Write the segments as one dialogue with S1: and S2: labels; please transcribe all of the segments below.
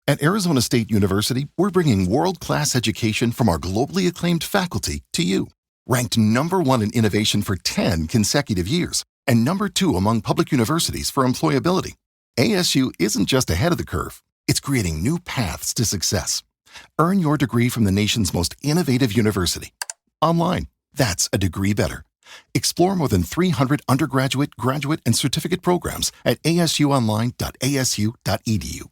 S1: At Arizona State University, we're bringing world-class education from our globally acclaimed faculty to you. Ranked #1 in innovation for 10 consecutive years and #2 among public universities for employability, ASU isn't just ahead of the curve, it's creating new paths to success. Earn your degree from the nation's most innovative university. Online, that's a degree better. Explore more than 300 undergraduate, graduate, and certificate programs at asuonline.asu.edu.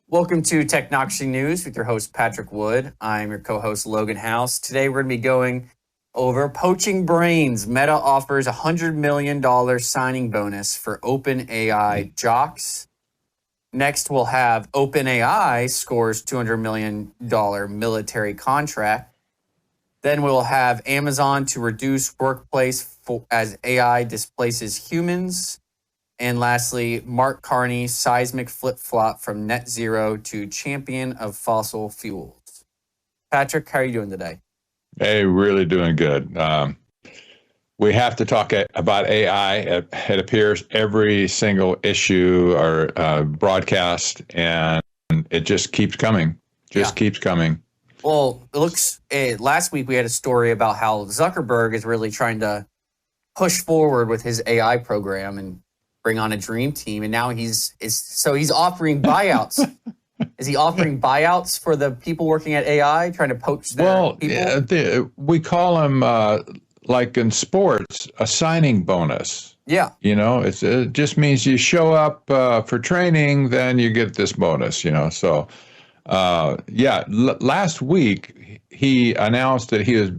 S2: Welcome to Technocracy News with your host, Patrick Wood. I'm your co-host, Logan House. Today, we're going to be going over poaching brains. Meta offers $100 million signing bonus for OpenAI jocks. Next, we'll have OpenAI scores $200 million military contract. Then we'll have Amazon to reduce workplace as AI displaces humans. And lastly, Mark Carney, seismic flip-flop from net zero to champion of fossil fuels. Patrick, how are you doing today?
S3: Hey, really doing good. We have to talk about AI. It appears every single issue or broadcast, and it just keeps coming. Keeps coming.
S2: Well, it looks, last week we had a story about how Zuckerberg is really trying to push forward with his AI program and bring on a dream team, and now he's offering buyouts. Is he offering buyouts for the people working at AI, trying to poach their people?
S3: We call them, like in sports, a signing bonus.
S2: Yeah.
S3: You know, it just means you show up for training, then you get this bonus, you know. So, last week he announced that he was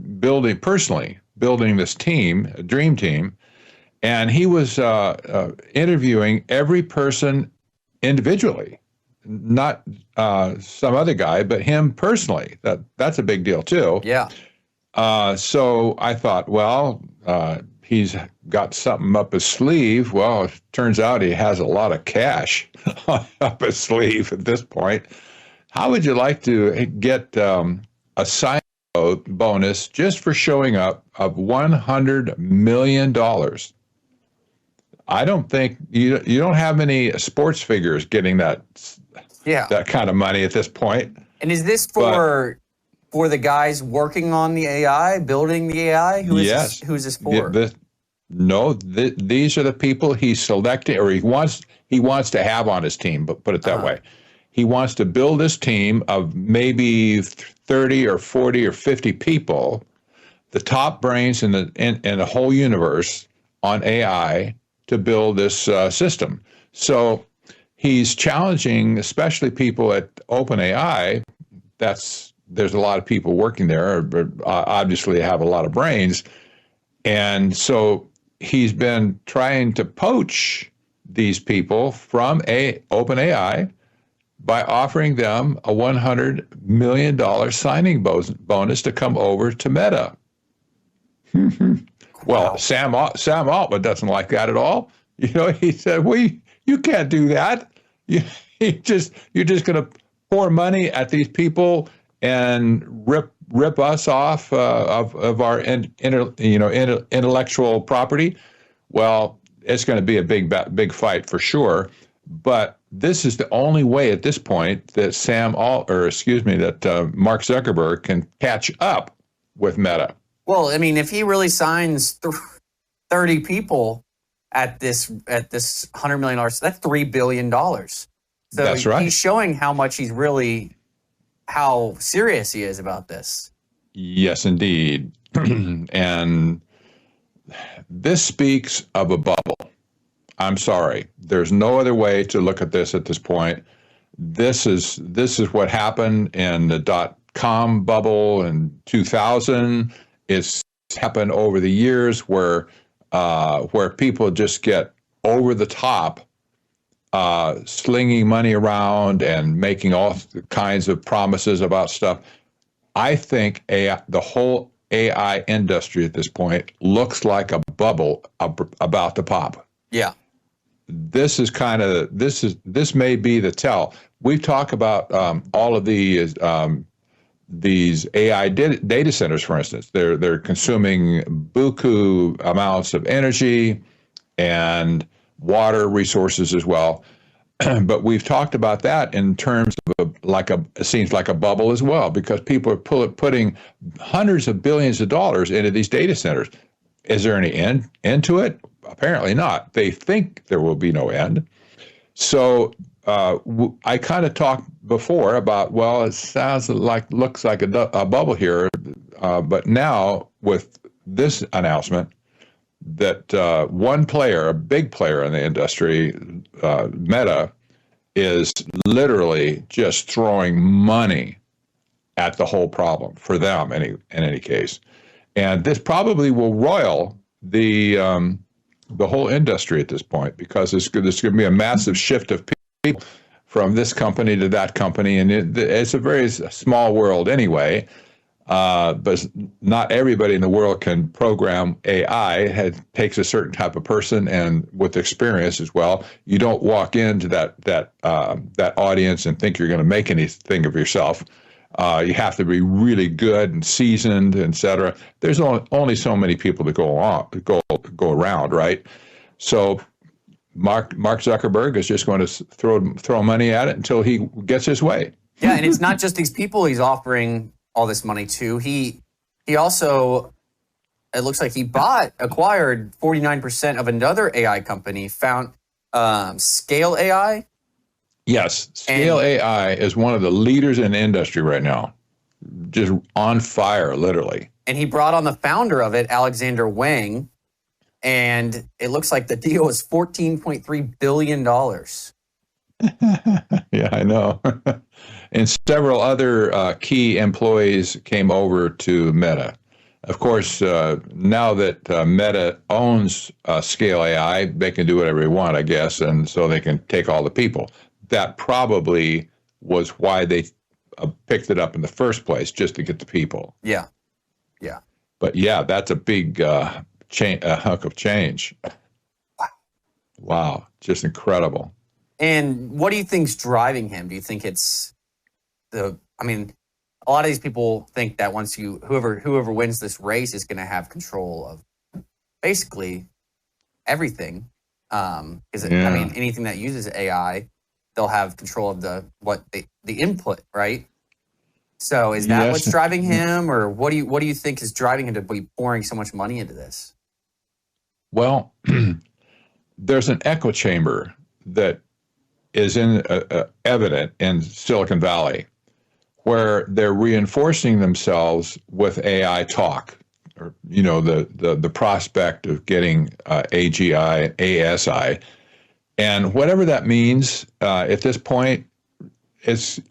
S3: personally building this team, a dream team, and he was interviewing every person individually, not some other guy, but him personally. That's a big deal too.
S2: Yeah.
S3: So I thought, well, he's got something up his sleeve. Well, it turns out he has a lot of cash up his sleeve at this point. How would you like to get a sign bonus just for showing up of $100 million? I don't think you don't have any sports figures getting that kind of money at this point.
S2: And is this for the guys working on the AI, building the AI? Who is this for?
S3: These are the people he's selecting, or he wants to have on his team. But put it that way, he wants to build this team of maybe 30 or 40 or 50 people, the top brains in the whole universe on AI, to build this system. So he's challenging, especially people at OpenAI. There's a lot of people working there, but obviously have a lot of brains. And so he's been trying to poach these people from OpenAI by offering them a $100 million signing bonus to come over to Meta. Well, wow. Sam Altman doesn't like that at all. You know, he said, you can't do that. You're just going to pour money at these people and rip us off of our intellectual property. Well, it's going to be a big fight for sure. But this is the only way at this point that Mark Zuckerberg can catch up with Meta.
S2: Well, I mean, if he really signs 30 people at this $100 million, that's $3 billion. So
S3: that's right.
S2: He's showing how serious he is about this.
S3: Yes, indeed. And this speaks of a bubble. I'm sorry. There's no other way to look at this at this point. This is what happened in the .com bubble in 2000. It's happened over the years where people just get over the top, slinging money around and making all kinds of promises about stuff. I think the whole AI industry at this point looks like a bubble about to pop.
S2: Yeah.
S3: This may be the tell. We talk about all of the these AI data centers, for instance. They're consuming buku amounts of energy and water resources as well. But we've talked about that in terms of it seems like a bubble as well, because people are putting hundreds of billions of dollars into these data centers. Is there any end to it? Apparently not. They think there will be no end. So I kind of talked before about, well, it looks like a bubble here, but now with this announcement that one player, a big player in the industry, Meta, is literally just throwing money at the whole problem for them in any case. And this probably will roil the whole industry at this point, because there's going to be a massive shift of people from this company to that company. And it's a very small world anyway. But not everybody in the world can program AI. It takes a certain type of person and with experience as well. You don't walk into that audience and think you're going to make anything of yourself. You have to be really good and seasoned, et cetera. There's only so many people to go around, right? So Mark Zuckerberg is just going to throw money at it until he gets his way.
S2: Yeah, and it's not just these people he's offering all this money to. He also, it looks like he acquired 49% of another AI company, found Scale AI.
S3: Yes, Scale AI is one of the leaders in the industry right now, just on fire, literally.
S2: And he brought on the founder of it, Alexander Wang, and it looks like the deal is $14.3 billion.
S3: Yeah, I know. And several other key employees came over to Meta. Of course, now that Meta owns Scale AI, they can do whatever they want, I guess, and so they can take all the people. That probably was why they picked it up in the first place, just to get the people.
S2: Yeah.
S3: But yeah, that's a big hunk of change. Wow, just incredible.
S2: And what do you think's driving him? Do you think it's a lot of these people think that once whoever wins this race is going to have control of basically everything. Anything that uses AI, they'll have control of the input, right? So is that what's driving him, or what do you think is driving him to be pouring so much money into this?
S3: Well, there's an echo chamber that is evident in Silicon Valley, where they're reinforcing themselves with AI talk, or the prospect of getting AGI, ASI, and whatever that means. At this point, it's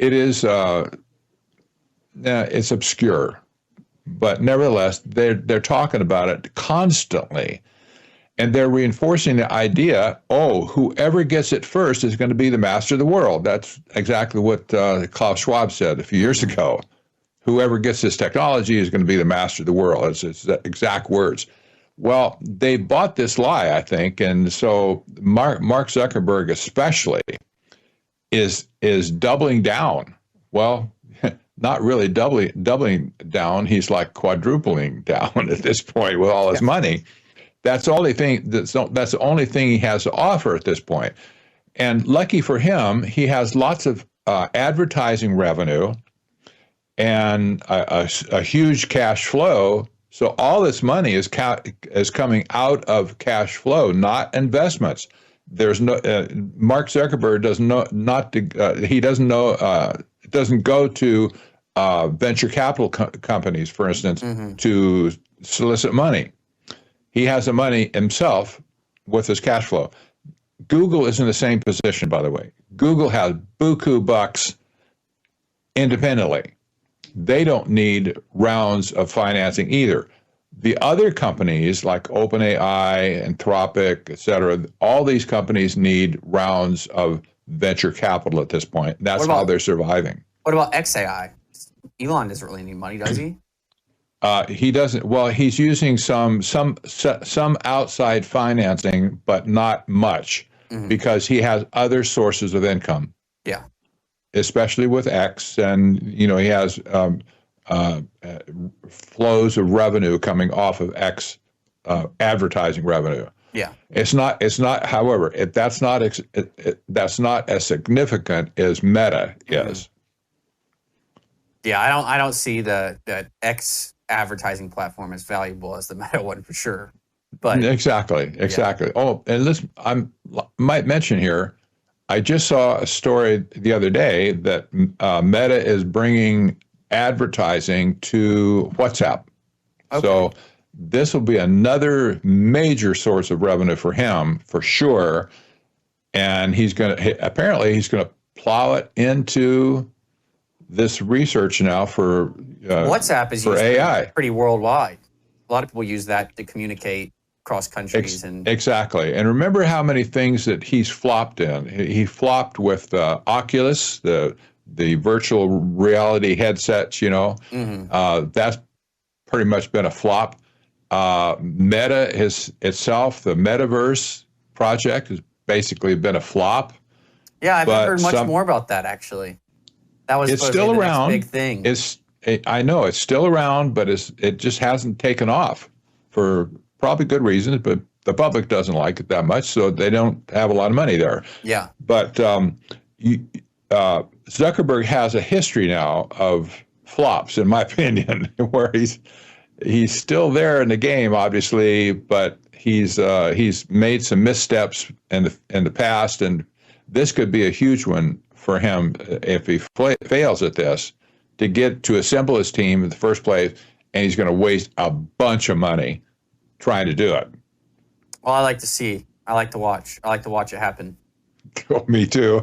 S3: obscure, but nevertheless, they're talking about it constantly. And they're reinforcing the idea, whoever gets it first is going to be the master of the world. That's exactly what Klaus Schwab said a few years ago. Whoever gets this technology is going to be the master of the world. It's the exact words. Well, they bought this lie, I think. And so Mark Zuckerberg especially is doubling down. Well, not really doubling down. He's like quadrupling down at this point with all his money. That's the only thing he has to offer at this point. And lucky for him, he has lots of advertising revenue and a huge cash flow. So all this money is coming out of cash flow, not investments. There's no Mark Zuckerberg doesn't go to venture capital companies, for instance, to solicit money. He has the money himself with his cash flow. Google is in the same position, by the way. Google has buku bucks independently. They don't need rounds of financing either. The other companies like OpenAI, Anthropic, et cetera, all these companies need rounds of venture capital at this point. That's how they're surviving.
S2: What about XAI? Elon doesn't really need money, does he?
S3: He doesn't. Well, he's using some outside financing, but not much, because he has other sources of income.
S2: Yeah,
S3: especially with X, and he has flows of revenue coming off of X advertising revenue.
S2: Yeah.
S3: It's not. However, that's not as significant as Meta is.
S2: Yeah, I don't see the X advertising platform as valuable as the Meta one for sure. But
S3: Exactly.
S2: Yeah.
S3: Oh, and listen, might mention here, I just saw a story the other day that Meta is bringing advertising to WhatsApp.
S2: Okay.
S3: So this will be another major source of revenue for him for sure. And apparently he's going to plow it into this research now for
S2: WhatsApp is
S3: for
S2: used
S3: AI.
S2: pretty worldwide. A lot of people use that to communicate across countries.
S3: Exactly. And remember how many things that he's flopped in. He flopped with Oculus, the virtual reality headsets, that's pretty much been a flop. Meta itself, the metaverse project, has basically been a flop.
S2: Yeah, I've heard much more about that, actually. That was
S3: it's still around.
S2: Next big thing.
S3: I know it's still around, but it just hasn't taken off for probably good reasons, but the public doesn't like it that much, so they don't have a lot of money there.
S2: Yeah.
S3: But Zuckerberg has a history now of flops, in my opinion, where he's still there in the game, obviously, but he's made some missteps in the past, and this could be a huge one for him if he fails at this, to assemble his team in the first place, and he's going to waste a bunch of money trying to do it.
S2: Well, I like to see. I like to watch. I like to watch it happen.
S3: Oh, me too.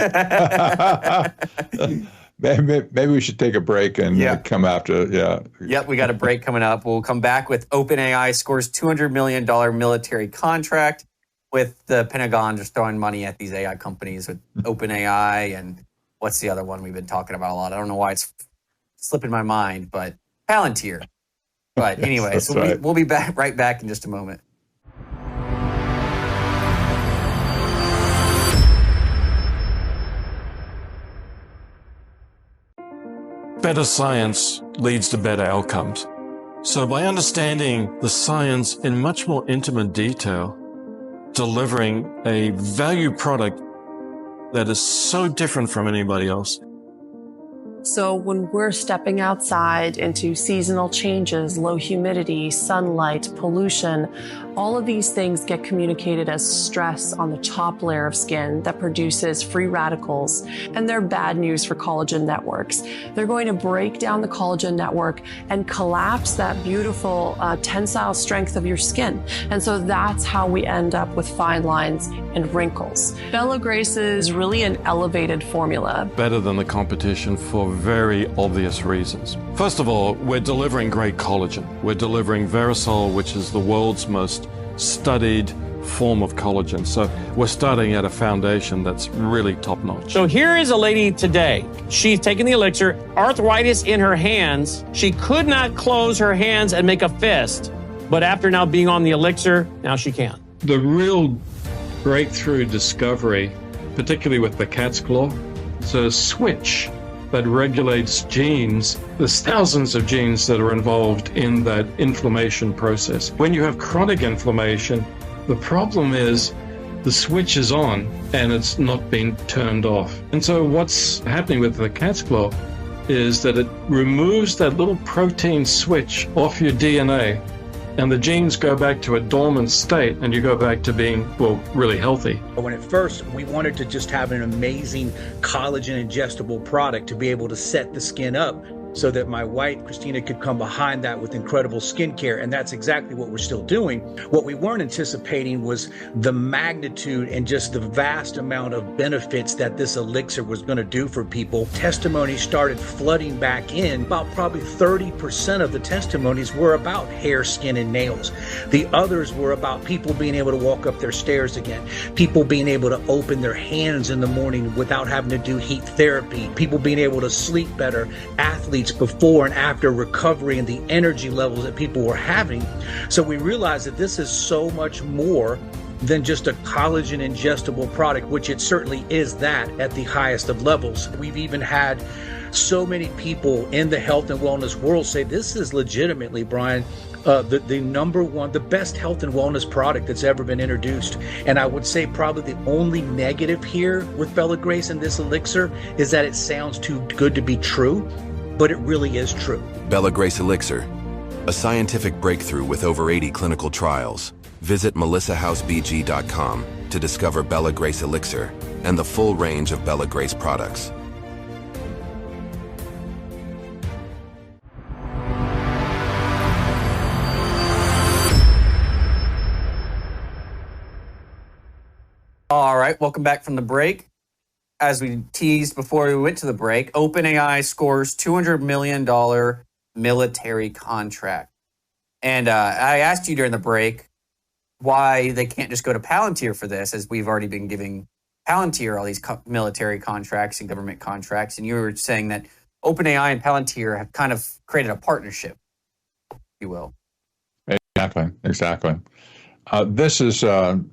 S3: Maybe we should take a break and come after. Yeah.
S2: Yep, we got a break coming up. We'll come back with OpenAI scores $200 million military contract, with the Pentagon just throwing money at these AI companies with OpenAI, and what's the other one we've been talking about a lot? I don't know why it's slipping my mind, but Palantir. But anyway,
S3: Yes,
S2: so we'll be right back in just a moment.
S4: Better science leads to better outcomes. So by understanding the science in much more intimate detail, delivering a value product that is so different from anybody else.
S5: So when we're stepping outside into seasonal changes, low humidity, sunlight, pollution, all of these things get communicated as stress on the top layer of skin that produces free radicals, and they're bad news for collagen networks. They're going to break down the collagen network and collapse that beautiful tensile strength of your skin. And so that's how we end up with fine lines and wrinkles. Bella Grace is really an elevated formula.
S4: Better than the competition for very obvious reasons. First of all, we're delivering great collagen. We're delivering Verisol, which is the world's most studied form of collagen. So we're starting at a foundation that's really top notch.
S6: So here is a lady today. She's taking the elixir, arthritis in her hands. She could not close her hands and make a fist. But after now being on the elixir, now she can.
S7: The real breakthrough discovery, particularly with the cat's claw, is a switch that regulates genes. There's thousands of genes that are involved in that inflammation process. When you have chronic inflammation, the problem is the switch is on and it's not being turned off. And so what's happening with the cat's claw is that it removes that little protein switch off your DNA, and the genes go back to a dormant state, and you go back to being, well, really healthy.
S8: When at first we wanted to just have an amazing collagen ingestible product to be able to set the skin up so that my wife, Christina, could come behind that with incredible skincare. And that's exactly what we're still doing. What we weren't anticipating was the magnitude and just the vast amount of benefits that this elixir was going to do for people. Testimonies started flooding back in. About probably 30% of the testimonies were about hair, skin, and nails. The others were about people being able to walk up their stairs again, people being able to open their hands in the morning without having to do heat therapy, people being able to sleep better, athletes before and after recovery, and the energy levels that people were having. So we realized that this is so much more than just a collagen ingestible product, which it certainly is that at the highest of levels. We've even had so many people in the health and wellness world say this is legitimately, Brian, the number one, the best health and wellness product that's ever been introduced. And I would say probably the only negative here with Bella Grace and this elixir is that it sounds too good to be true, but it really is true.
S9: Bella Grace Elixir, a scientific breakthrough with over 80 clinical trials. Visit melissahousebg.com to discover Bella Grace Elixir and the full range of Bella Grace products.
S2: All right, welcome back from the break. As we teased before we went to the break, OpenAI scores $200 million military contract. And I asked you during the break why they can't just go to Palantir for this, as we've already been giving Palantir all these military contracts and government contracts. And you were saying that OpenAI and Palantir have kind of created a partnership, if you will.
S3: Exactly. This is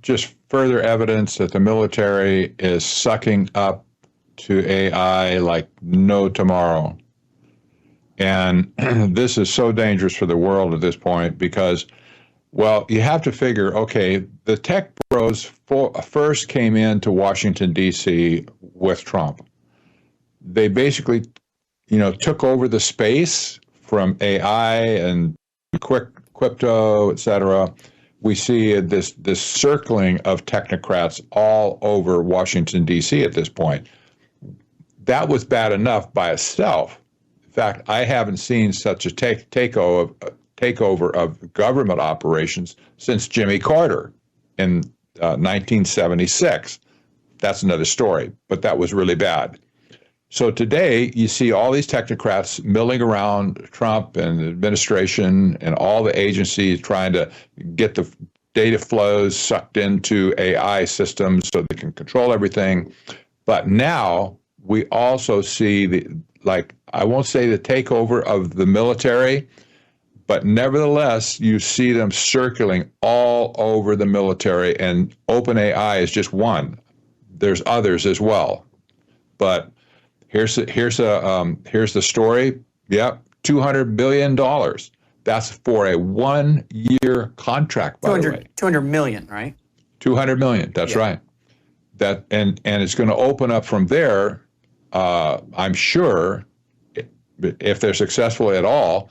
S3: just further evidence that the military is sucking up to AI like no tomorrow. And this is so dangerous for the world at this point because, well, you have to figure, okay, the tech bros first came into Washington, D.C. with Trump. They basically, took over the space from AI and crypto, et cetera. We see this circling of technocrats all over Washington, D.C. at this point. That was bad enough by itself. In fact, I haven't seen such a takeover of government operations since Jimmy Carter in 1976. That's another story, but that was really bad. So today, you see all these technocrats milling around Trump and the administration and all the agencies trying to get the data flows sucked into AI systems so they can control everything. But now we also see I won't say the takeover of the military, but nevertheless, you see them circling all over the military, and OpenAI is just one. There's others as well. But here's the story. Yep, $200 billion. That's for a 1-year contract, by the way.
S2: 200 million, right?
S3: 200 million. That's right. That and it's going to open up from there. I'm sure, if they're successful at all,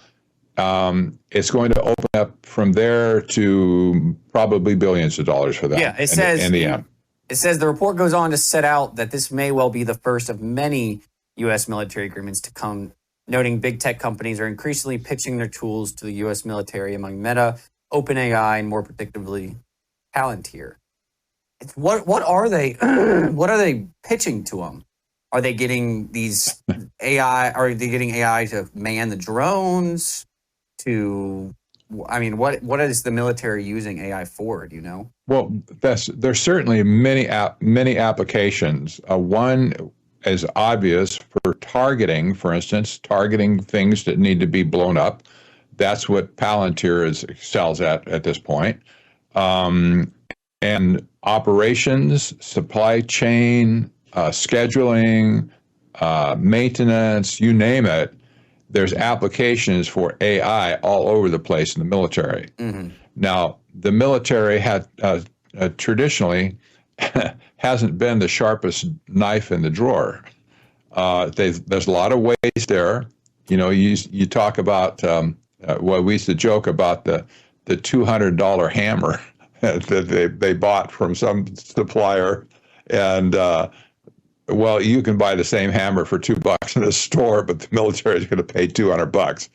S3: it's going to open up from there to probably billions of dollars for them.
S2: Yeah, it says the report goes on to set out that this may well be the first of many U.S. military agreements to come, noting big tech companies are increasingly pitching their tools to the U.S. military among Meta, OpenAI, and more predictably, Palantir. What are they? What are they pitching to them? Are they getting these AI? Are they getting AI to man the drones? What is the military using AI for? Do you know?
S3: Well, there's certainly many applications. One is obvious for targeting, for instance, targeting things that need to be blown up. That's what Palantir excels at this point. And operations, supply chain, scheduling, maintenance, you name it. There's applications for AI all over the place in the military. Mm-hmm. Now, the military had traditionally hasn't been the sharpest knife in the drawer. There's a lot of waste there. You talk about, we used to joke about the $200 hammer that they bought from some supplier. And, you can buy the same hammer for $2 in a store, but the military is going to pay $200.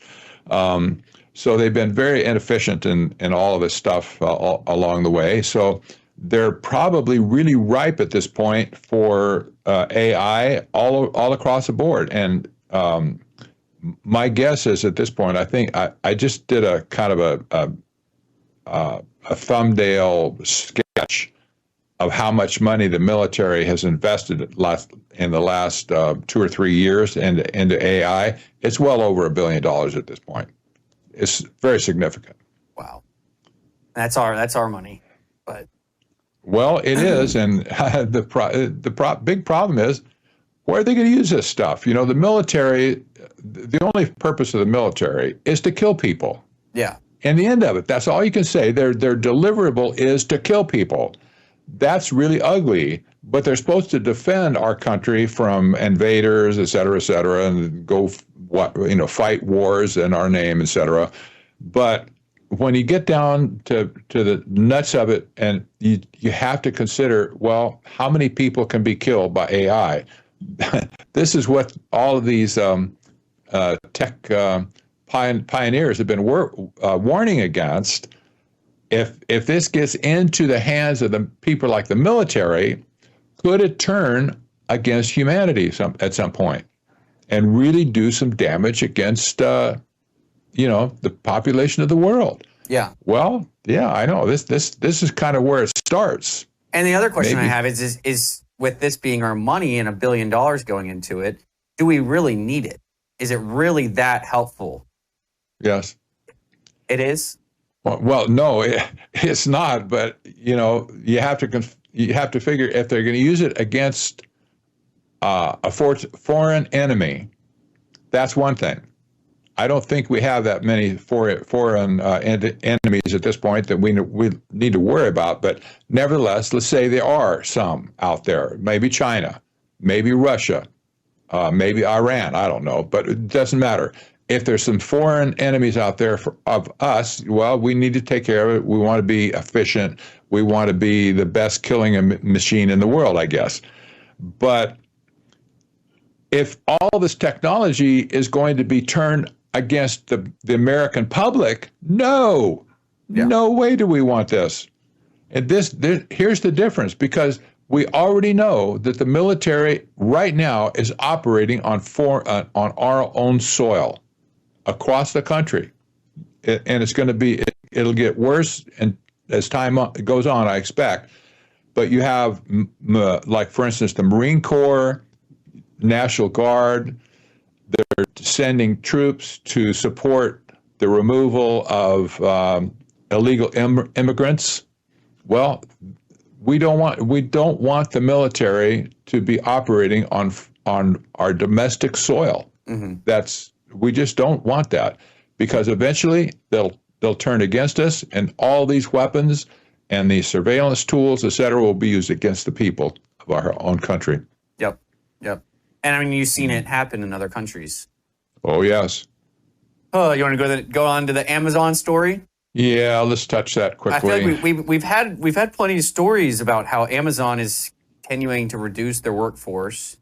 S3: So they've been very inefficient in all of this stuff along the way. So they're probably really ripe at this point for AI all across the board. And my guess is at this point, I think I just did a kind of a thumbnail sketch of how much money the military has invested in the last 2 or 3 years into AI. It's well over $1 billion at this point. It's very significant.
S2: Wow, that's our money, but
S3: well, it is, and the big problem is where are they going to use this stuff? You know, the military, the only purpose of the military is to kill people.
S2: Yeah.
S3: And the end of it, that's all you can say. Their deliverable is to kill people. That's really ugly, but they're supposed to defend our country from invaders, et cetera, and go, fight wars in our name, et cetera. But when you get down to the nuts of it, and you have to consider, well, how many people can be killed by AI? This is what all of these tech pioneers have been warning against. If this gets into the hands of the people like the military, could it turn against humanity at some point and really do some damage against the population of the world?
S2: Yeah.
S3: Well, yeah, I know. This is kind of where it starts.
S2: And the other question
S3: Maybe.
S2: I have is with this being our money and $1 billion going into it, do we really need it? Is it really that helpful?
S3: Yes.
S2: It is?
S3: Well, no, it's not. But you have to figure if they're going to use it against a foreign enemy. That's one thing. I don't think we have that many foreign enemies at this point that we need to worry about. But nevertheless, let's say there are some out there. Maybe China, maybe Russia, maybe Iran. I don't know, but it doesn't matter. If there's some foreign enemies out there of us, well, we need to take care of it. We want to be efficient. We want to be the best killing machine in the world, I guess. But if all this technology is going to be turned against the American public, no way do we want this. And here's the difference, because we already know that the military right now is operating on our own soil across the country, and it's going to be it'll get worse and as time goes on, I expect. But you have like, for instance, the Marine Corps, National Guard. They're sending troops to support the removal of illegal immigrants. Well, we don't want the military to be operating on our domestic soil. Mm-hmm. We just don't want that, because eventually they'll turn against us, and all these weapons and these surveillance tools, et cetera, will be used against the people of our own country.
S2: Yep. And I mean, you've seen it happen in other countries.
S3: Oh, yes.
S2: Oh, you want to go on to the Amazon story?
S3: Yeah, let's touch that quickly.
S2: I feel like we've had plenty of stories about how Amazon is continuing to reduce their workforce,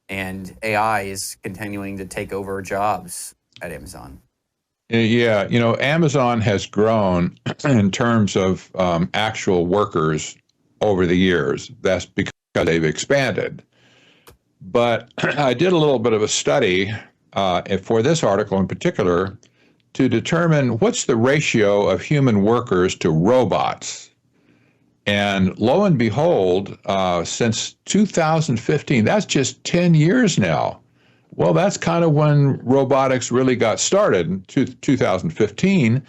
S2: and AI is continuing to take over jobs at Amazon.
S3: Yeah, Amazon has grown in terms of actual workers over the years. That's because they've expanded. But I did a little bit of a study for this article in particular to determine what's the ratio of human workers to robots. And lo and behold, since 2015, that's just 10 years now. Well, that's kind of when robotics really got started, in 2015.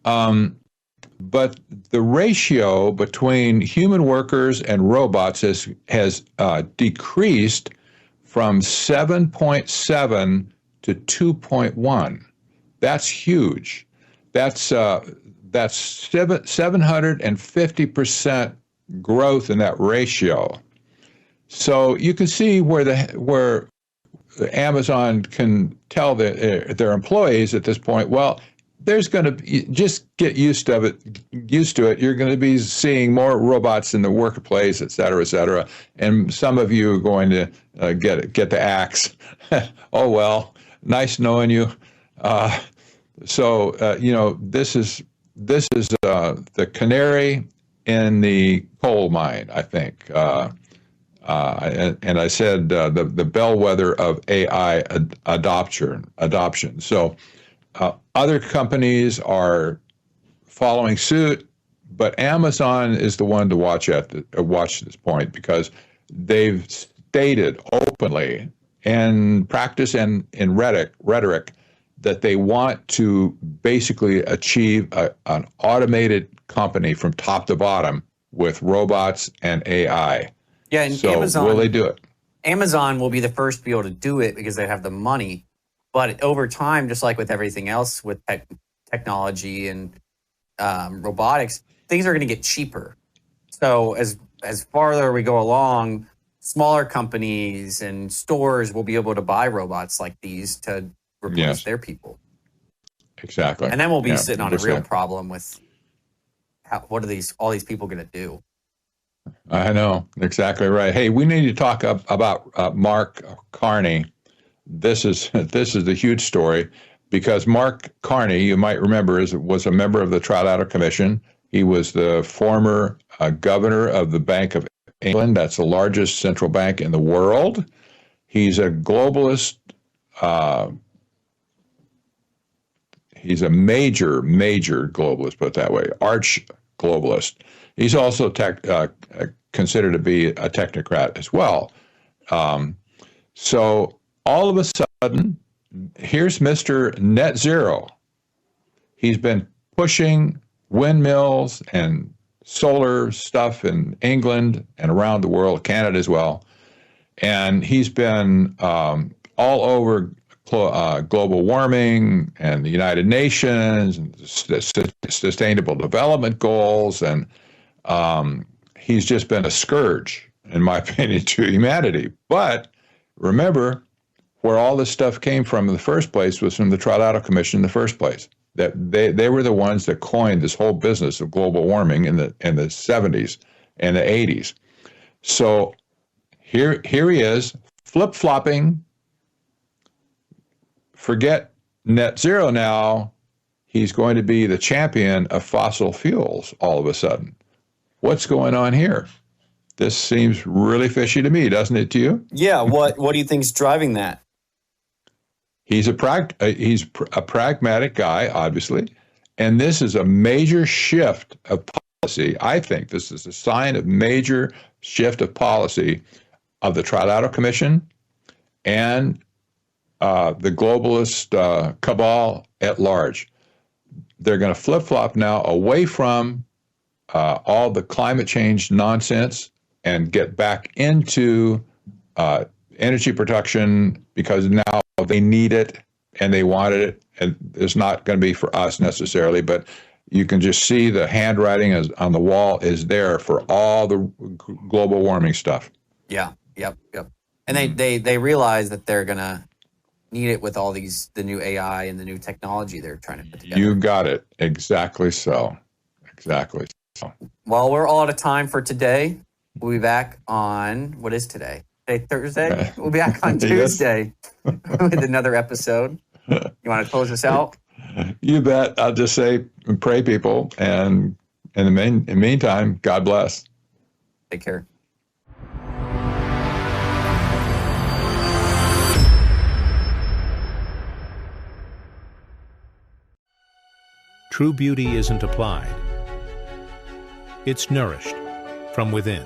S3: But the ratio between human workers and robots has decreased from 7.7 to 2.1. That's huge. That's 750% growth in that ratio. So you can see where Amazon can tell their employees at this point, well, there's going to be, just get used to it. You're going to be seeing more robots in the workplace, et cetera, and some of you are going to get the axe. Oh well, nice knowing you. So this is the canary in the coal mine, I think. And I said the bellwether of AI adoption. So other companies are following suit, but Amazon is the one to watch at this point, because they've stated openly in practice and in rhetoric that they want to basically achieve an automated company from top to bottom with robots and AI.
S2: Yeah, and
S3: so
S2: Amazon,
S3: will they do it?
S2: Amazon will be the first to be able to do it because they have the money. But over time, just like with everything else with technology and robotics, things are going to get cheaper. So as farther we go along, smaller companies and stores will be able to buy robots like these to replace their people.
S3: Exactly.
S2: And then we'll be sitting on a real problem with what are all these people going to do?
S3: I know, exactly right. Hey, we need to talk about Mark Carney. This is the huge story because Mark Carney, you might remember, was a member of the Trilateral Commission. He was the former governor of the Bank of England. That's the largest central bank in the world. He's a globalist. He's a major globalist, put it that way, arch globalist. He's also considered to be a technocrat as well. So all of a sudden, here's Mr. Net Zero. He's been pushing windmills and solar stuff in England and around the world, Canada as well. And he's been all over global warming and the United Nations and Sustainable Development Goals. And he's just been a scourge, in my opinion, to humanity. But remember, where all this stuff came from in the first place was from the Trilateral Commission in the first place. That they were the ones that coined this whole business of global warming in the 70s and the 80s. So here he is, flip-flopping. Forget net zero now. He's going to be the champion of fossil fuels all of a sudden. What's going on here? This seems really fishy to me, doesn't it to you?
S2: Yeah, what do you think is driving that?
S3: He's a pragmatic guy, obviously, and this is a major shift of policy. I think this is a sign of major shift of policy of the Trilateral Commission and the globalist cabal at large. They're going to flip-flop now away from all the climate change nonsense and get back into energy production because now they need it and they wanted it. And it's not going to be for us necessarily, but you can just see the handwriting on the wall is there for all the global warming stuff.
S2: Yeah, yep. And they realize that they're going to need it with all the new AI and the new technology they're trying to put together.
S3: You got it. Exactly so. Exactly so.
S2: Well, we're all out of time for today. We'll be back on, what is today? Today, Thursday? We'll be back on Tuesday with another episode. You want to close us out?
S3: You bet. I'll just say, pray, people. And in the meantime, God bless.
S2: Take care.
S10: True beauty isn't applied. It's nourished from within.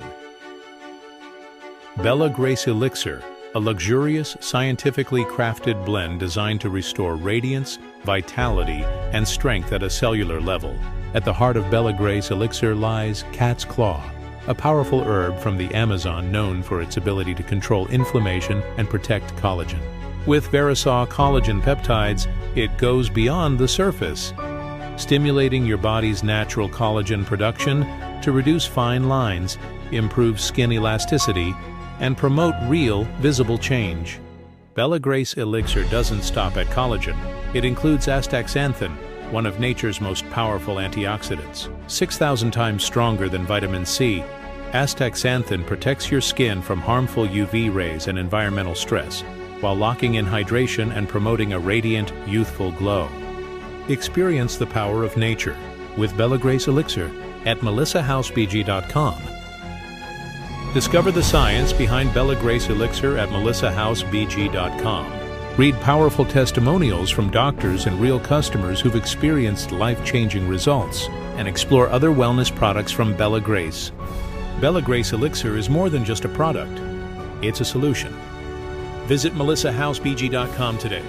S10: Bella Grace Elixir, a luxurious, scientifically crafted blend designed to restore radiance, vitality, and strength at a cellular level. At the heart of Bella Grace Elixir lies cat's claw, a powerful herb from the Amazon known for its ability to control inflammation and protect collagen. With Verisol collagen peptides, it goes beyond the surface, stimulating your body's natural collagen production to reduce fine lines, improve skin elasticity, and promote real, visible change. Bella Grace Elixir doesn't stop at collagen. It includes astaxanthin, one of nature's most powerful antioxidants. 6,000 times stronger than vitamin C, astaxanthin protects your skin from harmful UV rays and environmental stress, while locking in hydration and promoting a radiant, youthful glow. Experience the power of nature with Bella Grace Elixir at melissahousebg.com. Discover the science behind Bella Grace Elixir at melissahousebg.com. Read powerful testimonials from doctors and real customers who've experienced life-changing results, and explore other wellness products from Bella Grace. Bella Grace Elixir is more than just a product. It's a solution. Visit melissahousebg.com today.